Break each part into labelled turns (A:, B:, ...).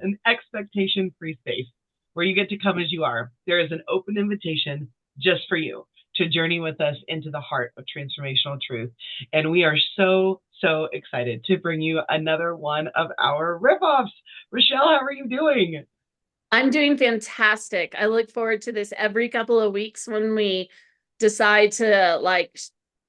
A: an expectation-free space where you get to come as you are. There is an open invitation just for you to journey with us into the heart of transformational truth. And we are so, so excited to bring you another one of our riff-offs. Rochelle, how are you doing?
B: I'm doing fantastic. I look forward to this every couple of weeks when we decide to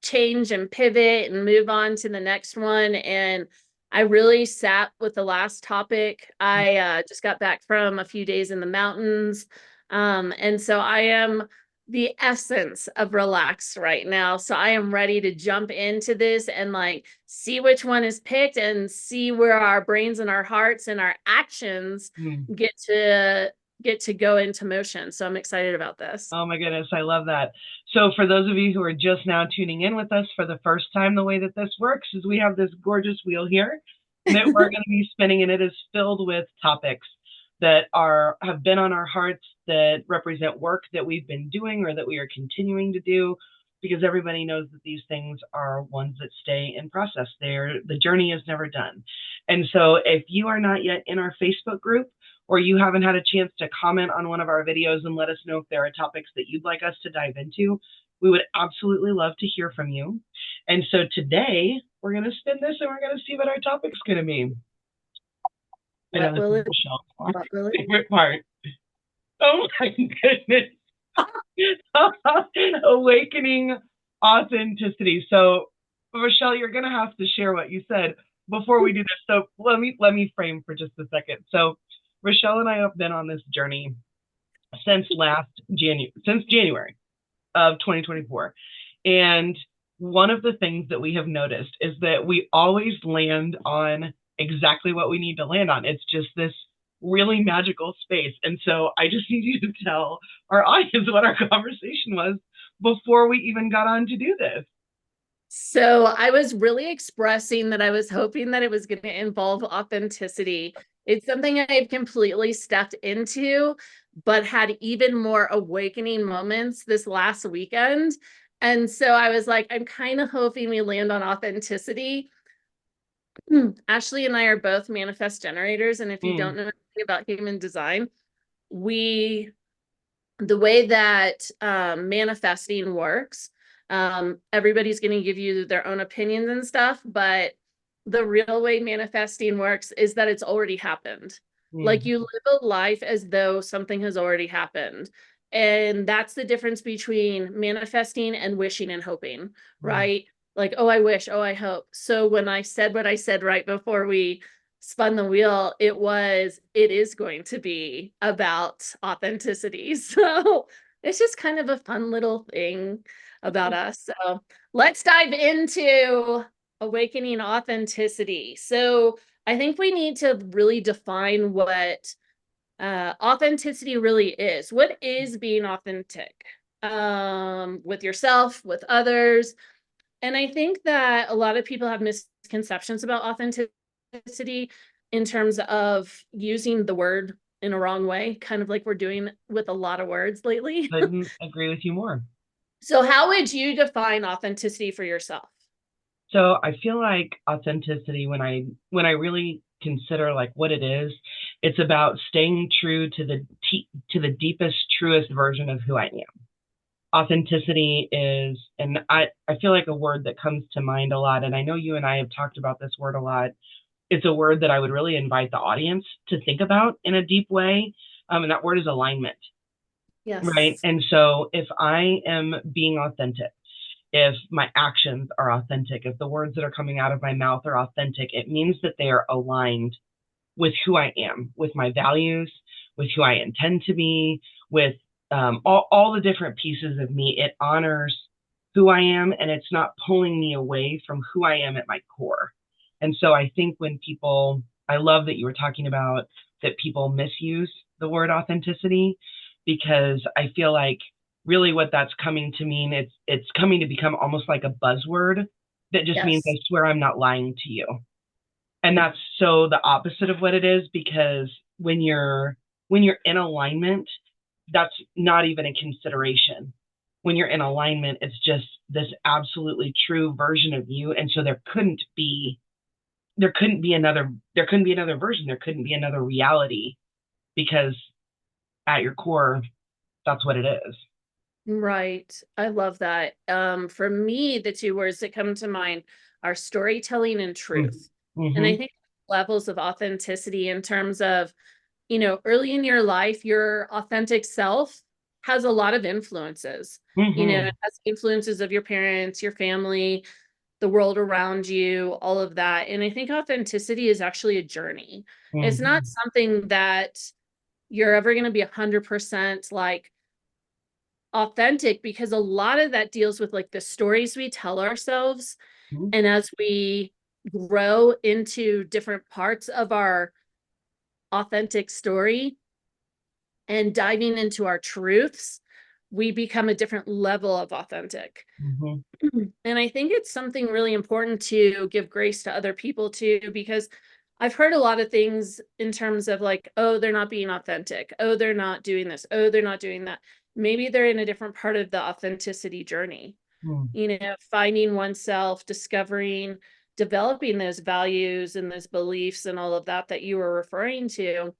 B: change and pivot and move on to the next one. And I really sat with the last topic. I just got back from a few days in the mountains. And so I am the essence of relaxed right now. So I am ready to jump into this and see which one is picked and see where our brains and our hearts and our actions get to go into motion. So I'm excited about this.
A: Oh my goodness, I love that. So for those of you who are just now tuning in with us for the first time, the way that this works is we have this gorgeous wheel here that we're going to be spinning, and it is filled with topics that have been on our hearts, that represent work that we've been doing or that we are continuing to do, because everybody knows that these things are ones that stay in process. The journey is never done. And so if you are not yet in our Facebook group, or you haven't had a chance to comment on one of our videos and let us know if there are topics that you'd like us to dive into, we would absolutely love to hear from you. And so today we're going to spin this and we're going to see what our topic's going to be. I know this is Michelle's favorite part. Oh my goodness. Awakening authenticity. So Rochelle, you're going to have to share what you said before we do this. So let me frame for just a second. So Rochelle and I have been on this journey since January of 2024. And one of the things that we have noticed is that we always land on exactly what we need to land on. It's just this really magical space. And so I just need you to tell our audience what our conversation was before we even got on to do this.
B: So I was really expressing that I was hoping that it was going to involve authenticity. It's something I've completely stepped into, but had even more awakening moments this last weekend. And so I was like, I'm kind of hoping we land on authenticity. Ashley and I are both manifest generators. And if you don't know anything about human design, the way that manifesting works, everybody's going to give you their own opinions and stuff, but the real way manifesting works is that it's already happened. Like you live a life as though something has already happened. And that's the difference between manifesting and wishing and hoping, right? Like, oh, I wish, oh, I hope. So when I said what I said right before we spun the wheel, it is going to be about authenticity. So it's just kind of a fun little thing about us. So let's dive into awakening authenticity. So I think we need to really define what authenticity really is. What is being authentic with yourself, with others? And I think that a lot of people have misconceptions about authenticity in terms of using the word in a wrong way, kind of like we're doing with a lot of words lately.
A: Couldn't agree with you more.
B: So how would you define authenticity for yourself?
A: So I feel like authenticity, when I really consider like what it is, it's about staying true to the deepest, truest version of who I am. Authenticity is, and I feel like a word that comes to mind a lot, and I know you and I have talked about this word a lot. It's a word that I would really invite the audience to think about in a deep way. And that word is alignment.
B: Yes.
A: Right. And so if I am being authentic, if my actions are authentic, if the words that are coming out of my mouth are authentic, it means that they are aligned with who I am, with my values, with who I intend to be, with all the different pieces of me. It honors who I am, and it's not pulling me away from who I am at my core. And so I think I love that you were talking about that people misuse the word authenticity, because I feel like really what that's coming to mean, it's coming to become almost like a buzzword that just means I swear I'm not lying to you. And that's so the opposite of what it is, because when you're in alignment, that's not even a consideration. When you're in alignment, it's just this absolutely true version of you. And so there couldn't be there couldn't be another version. There couldn't be another reality because at your core, that's what it is.
B: Right. I love that. For me, the two words that come to mind are storytelling and truth. And I
A: Mm-hmm.
B: think levels of authenticity in terms of, early in your life, your authentic self has a lot of influences.
A: Mm-hmm.
B: It has influences of your parents, your family, the world around you, all of that. And I think authenticity is actually a journey. It's not
A: Mm-hmm.
B: something that you're ever going to be 100% like authentic, because a lot of that deals with like the stories we tell ourselves. And as we grow into different parts of our authentic story and diving into our truths, we become a different level of authentic.
A: Mm-hmm.
B: And I think it's something really important to give grace to other people too, because I've heard a lot of things in terms of like, oh, they're not being authentic. Oh, they're not doing this. Oh, they're not doing that. Maybe they're in a different part of the authenticity journey, finding oneself, discovering, developing those values and those beliefs and all of that that you were referring to.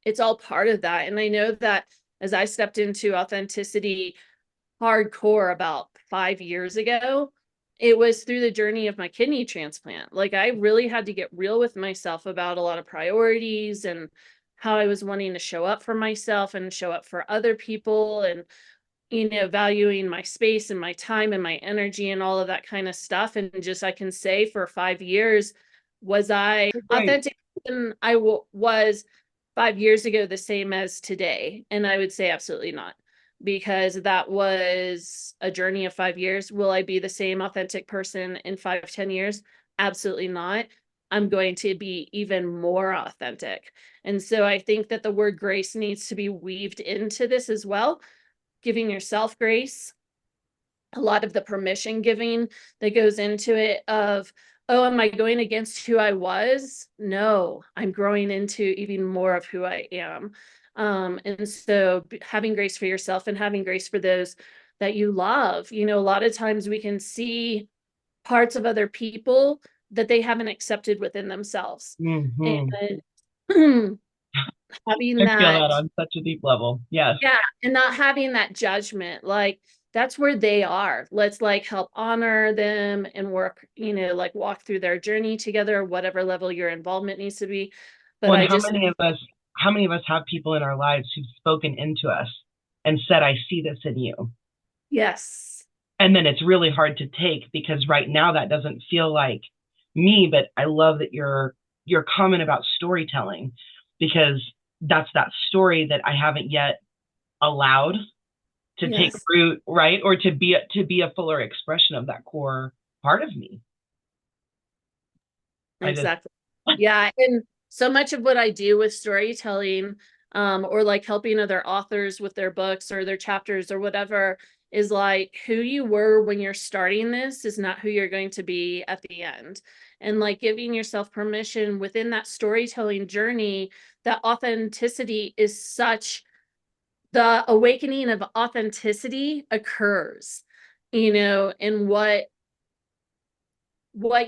B: It's all part of that. And I know that as I stepped into authenticity hardcore about 5 years ago, it was through the journey of my kidney transplant. Like I really had to get real with myself about a lot of priorities and how I was wanting to show up for myself and show up for other people, and valuing my space and my time and my energy and all of that kind of stuff. And just I can say for 5 years, was I
A: Right.
B: authentic? And was 5 years ago the same as today? And I would say absolutely not, because that was a journey of 5 years. Will I be the same authentic person in 5, 10 years? Absolutely not. I'm going to be even more authentic. And so I think that the word grace needs to be weaved into this as well, giving yourself grace, a lot of the permission giving that goes into it of, oh, am I going against who I was? No, I'm growing into even more of who I am. And so having grace for yourself and having grace for those that you love. A lot of times we can see parts of other people that they haven't accepted within themselves.
A: Mm-hmm.
B: And having
A: I feel
B: that,
A: that on such a deep level. Yes.
B: yeah, and not having that judgment, like that's where they are. Let's like help honor them and work, like walk through their journey together, whatever level your involvement needs to be. But
A: Well, and
B: I just,
A: how many of us have people in our lives who've spoken into us and said, I see this in you?
B: yes,
A: And then it's really hard to take because right now that doesn't feel like me, but I love that your comment about storytelling, because that's that story that I haven't yet allowed to take
B: yes,
A: root, right? Or to be a fuller expression of that core part of me. I just
B: exactly. Yeah, and so much of what I do with storytelling, or like helping other authors with their books or their chapters or whatever, is like who you were when you're starting this is not who you're going to be at the end. And like giving yourself permission within that storytelling journey, that authenticity is such, the awakening of authenticity occurs, in what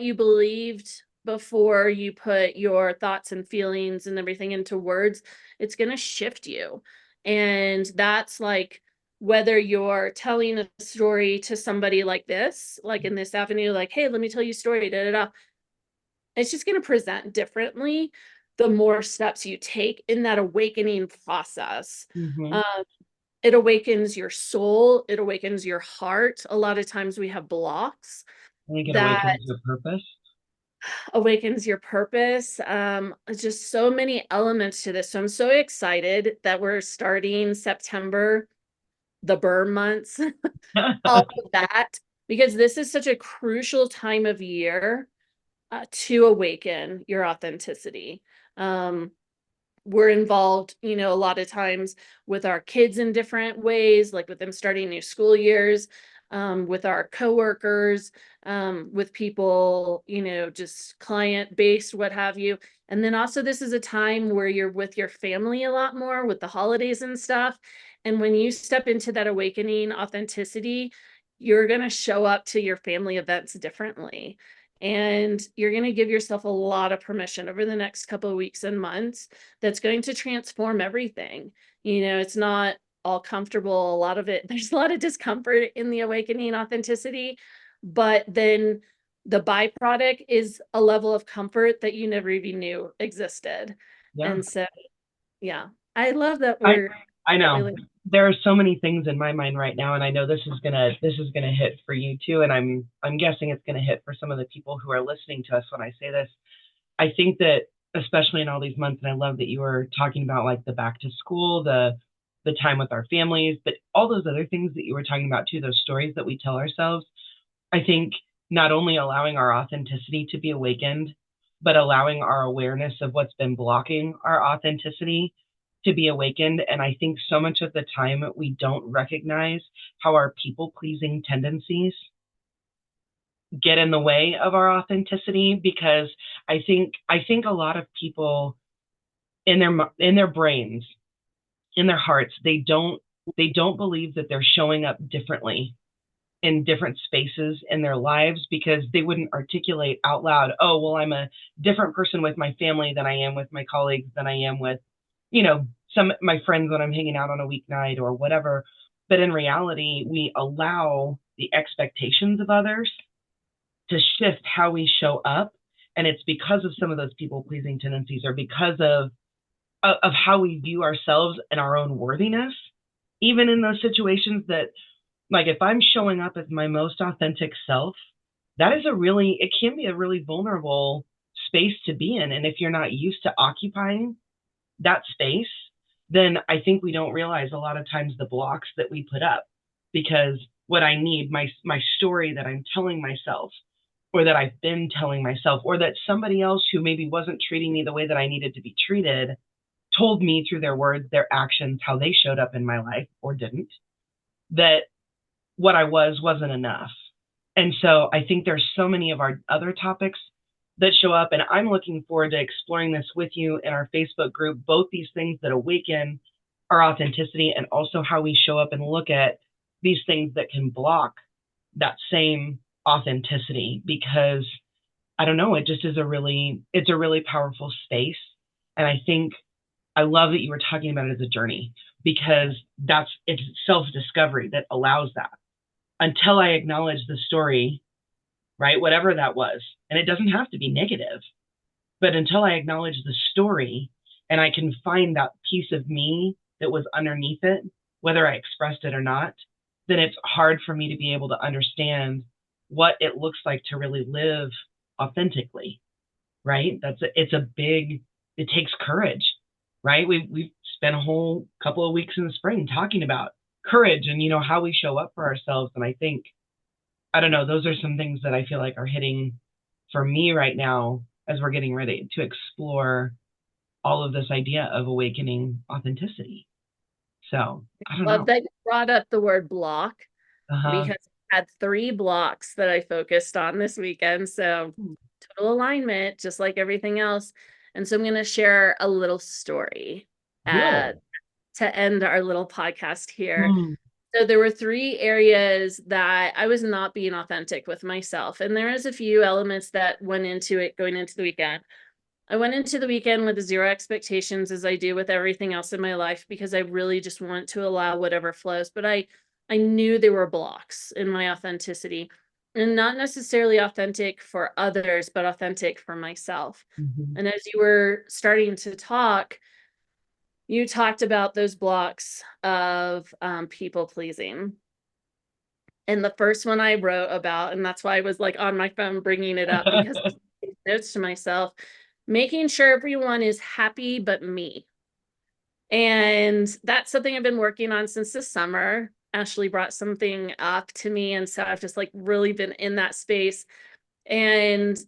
B: you believed before you put your thoughts and feelings and everything into words. It's going to shift you. And that's like whether you're telling a story to somebody like this, like in this avenue, like, hey, let me tell you a story, da da da. It's just going to present differently the more steps you take in that awakening process.
A: mm-hmm.
B: Um, it awakens your soul, it awakens your heart. A lot of times we have blocks
A: I think it
B: that
A: awakens your purpose.
B: awakens your purpose. Just so many elements to this. So I'm so excited that we're starting September, the burn months, all of that, because this is such a crucial time of year to awaken your authenticity. Um, we're involved, a lot of times with our kids in different ways, like with them starting new school years, with our coworkers, with people, just client based, what have you. And then also this is a time where you're with your family a lot more with the holidays and stuff. And when you step into that awakening authenticity, you're going to show up to your family events differently. And you're going to give yourself a lot of permission over the next couple of weeks and months that's going to transform everything. It's not all comfortable. A lot of it, there's a lot of discomfort in the awakening authenticity, but then the byproduct is a level of comfort that you never even knew existed.
A: Yeah.
B: And so, yeah, I love that
A: I
B: we're
A: I know.
B: really.
A: There are so many things in my mind right now, and I know this is gonna hit for you too, and I'm guessing it's gonna hit for some of the people who are listening to us when I say this. I think that especially in all these months, and I love that you were talking about like the back to school, the time with our families, but all those other things that you were talking about too, those stories that we tell ourselves. I think not only allowing our authenticity to be awakened, but allowing our awareness of what's been blocking our authenticity to be awakened. And I think so much of the time we don't recognize how our people pleasing tendencies get in the way of our authenticity, because I think a lot of people in their brains, in their hearts, they don't believe that they're showing up differently in different spaces in their lives, because they wouldn't articulate out loud, oh, well, I'm a different person with my family than I am with my colleagues, than I am with, some my friends when I'm hanging out on a weeknight or whatever. But in reality, we allow the expectations of others to shift how we show up. And it's because of some of those people pleasing tendencies, or because of how we view ourselves and our own worthiness, even in those situations that, like, if I'm showing up as my most authentic self, it can be a really vulnerable space to be in. And if you're not used to occupying that space, then I think we don't realize a lot of times the blocks that we put up, because what I need, my story that I'm telling myself, or that I've been telling myself, or that somebody else who maybe wasn't treating me the way that I needed to be treated told me through their words, their actions, how they showed up in my life or didn't, that what I wasn't enough. And so I think there's so many of our other topics that show up, and I'm looking forward to exploring this with you in our Facebook group, both these things that awaken our authenticity, and also how we show up and look at these things that can block that same authenticity. Because I don't know, it just is it's a really powerful space. And I think I love that you were talking about it as a journey, because it's self-discovery that allows that. Until I acknowledge the story, right? Whatever that was. And it doesn't have to be negative, but until I acknowledge the story and I can find that piece of me that was underneath it, whether I expressed it or not, then it's hard for me to be able to understand what it looks like to really live authentically, right? It takes courage, right? We've spent a whole couple of weeks in the spring talking about courage and, how we show up for ourselves. And I think, I don't know, those are some things that I feel like are hitting for me right now as we're getting ready to explore all of this idea of awakening authenticity. So I don't
B: Love
A: know.
B: that you brought up the word block,
A: Uh-huh.
B: because I had 3 blocks that I focused on this weekend. So total alignment, just like everything else. And so I'm going to share a little story
A: Good.
B: to end our little podcast here.
A: Mm.
B: So there were 3 areas that I was not being authentic with myself. And there is a few elements that went into it going into the weekend. I went into the weekend with 0 expectations, as I do with everything else in my life, because I really just want to allow whatever flows. But I knew there were blocks in my authenticity, and not necessarily authentic for others, but authentic for myself.
A: Mhm.
B: And as you were starting to talk, you talked about those blocks of people pleasing. And the first one I wrote about, and that's why I was like on my phone bringing it up, because I made notes to myself, making sure everyone is happy but me. And that's something I've been working on since the summer. Ashley brought something up to me, and so I've just like really been in that space. And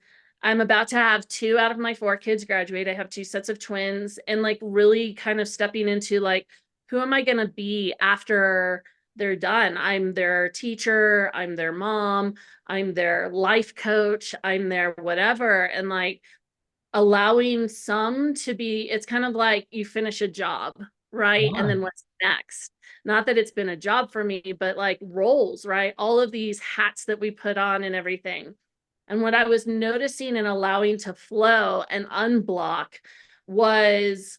B: I'm about to have 2 out of my 4 kids graduate. I have 2 sets of twins, and like really kind of stepping into like, who am I going to be after they're done? I'm their teacher, I'm their mom, I'm their life coach, I'm their whatever. And like allowing some to be, it's kind of like you finish a job, right? And
A: Yeah.
B: then what's next? Not that it's been a job for me, but like roles, right? All of these hats that we put on and everything. And what I was noticing and allowing to flow and unblock was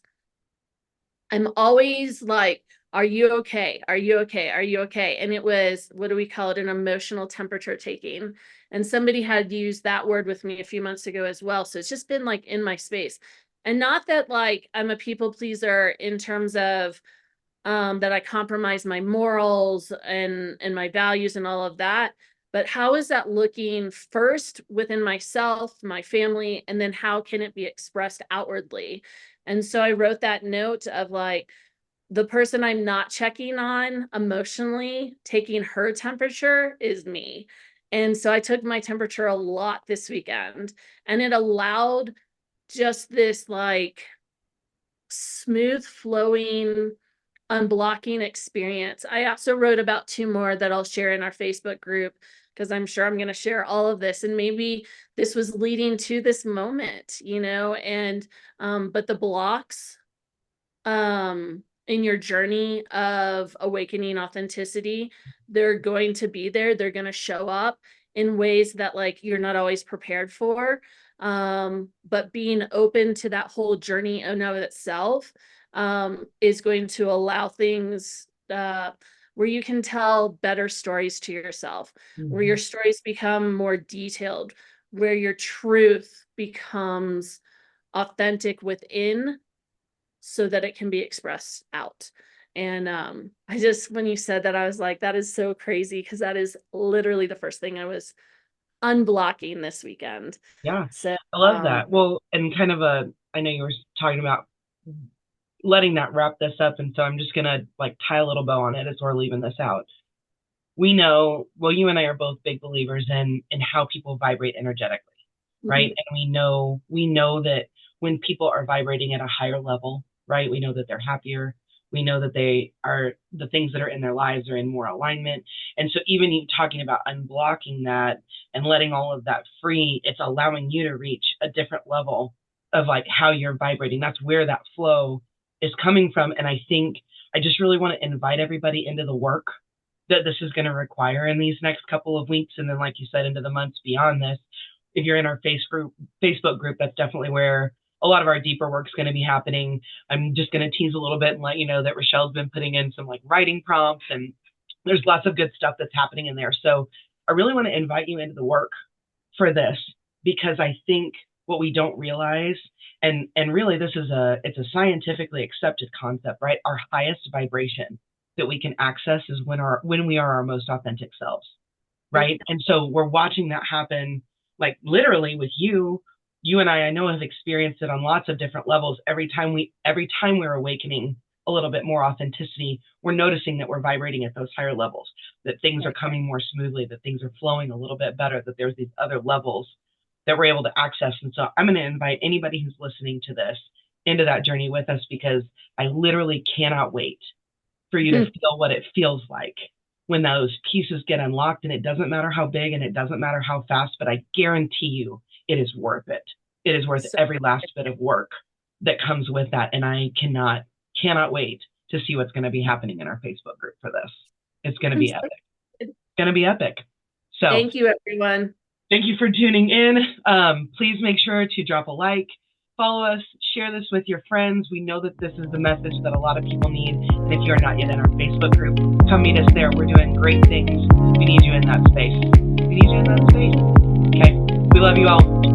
B: I'm always like, are you okay? Are you okay? Are you okay? And it was, what do we call it? An emotional temperature taking. And somebody had used that word with me a few months ago as well. So it's just been like in my space. And not that like I'm a people pleaser in terms of that I compromise my morals and my values and all of that. But how is that looking first within myself, my family, and then how can it be expressed outwardly? And so I wrote that note of like, the person I'm not checking on emotionally, taking her temperature is me. And so I took my temperature a lot this weekend, and it allowed just this like smooth flowing unblocking experience. I also wrote about 2 more that I'll share in our Facebook group, because I'm sure I'm going to share all of this, and maybe this was leading to this moment, and but the blocks in your journey of awakening authenticity, they're going to be there. They're going to show up in ways that like you're not always prepared for. But being open to that whole journey in of itself is going to allow things where you can tell better stories to yourself, where your stories become more detailed, where your truth becomes authentic within so that it can be expressed out. And I just, when you said that, I was like, that is so crazy, because that is literally the first thing I was unblocking this weekend.
A: Yeah,
B: So
A: I love that. Well, and kind of I know you were talking about letting that wrap this up, and so I'm just gonna like tie a little bow on it as we're leaving this out. We know, well, you and I are both big believers in how people vibrate energetically, right? And we know that when people are vibrating at a higher level, right? We know that they're happier. We know that they are, the things that are in their lives are in more alignment. And so even you talking about unblocking that and letting all of that free, it's allowing you to reach a different level of like how you're vibrating. That's where that flow is coming from. And I think I just really want to invite everybody into the work that this is going to require in these next couple of weeks. And then, like you said, into the months beyond this. If you're in our Facebook group, that's definitely where a lot of our deeper work is going to be happening. I'm just going to tease a little bit and let you know that Rochelle's been putting in some like writing prompts, and there's lots of good stuff that's happening in there. So I really want to invite you into the work for this, because I think what we don't realize, and really this is it's a scientifically accepted concept, right? Our highest vibration that we can access is when we are our most authentic selves, right? And so we're watching that happen, like literally with you and I know have experienced it on lots of different levels. Every time we're awakening a little bit more authenticity, we're noticing that we're vibrating at those higher levels, that things are coming more smoothly, that things are flowing a little bit better, that there's these other levels that we're able to access. And so I'm going to invite anybody who's listening to this into that journey with us, because I literally cannot wait for you to feel what it feels like when those pieces get unlocked. And it doesn't matter how big and it doesn't matter how fast, but I guarantee you it is worth it. It is worth every last bit of work that comes with that. And I cannot wait to see what's going to be happening in our Facebook group for this. It's going to be epic. It's going to be epic. So
B: thank you, everyone.
A: Thank you for tuning in. Please make sure to drop a like, follow us, share this with your friends. We know that this is the message that a lot of people need. And if you're not yet in our Facebook group, come meet us there. We're doing great things. We need you in that space. We need you in that space. Okay. We love you all.